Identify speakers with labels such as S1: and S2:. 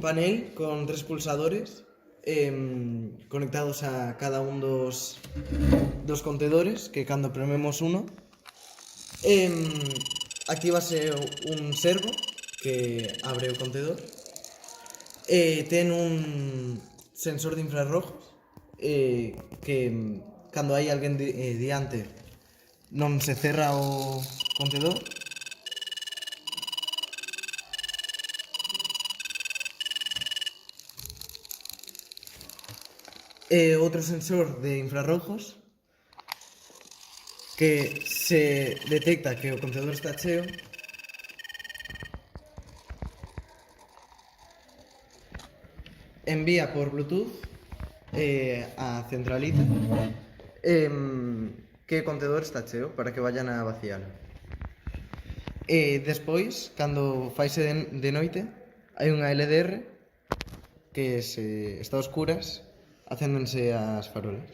S1: panel con 3 pulsadores conectados a cada un dos contedores, que cando prememos uno actívase un servo que abre o contedor. Ten un sensor de infrarrojos que cando hai alguén diante non se cerra o contedor. Outro sensor de infrarrojos que se detecta que o contedor está cheo envía por Bluetooth a centralita que o contedor está cheo para que vayan a vaciar. Despois, cando faise de noite, hai unha LDR que se está a oscuras, acéndense as farolas.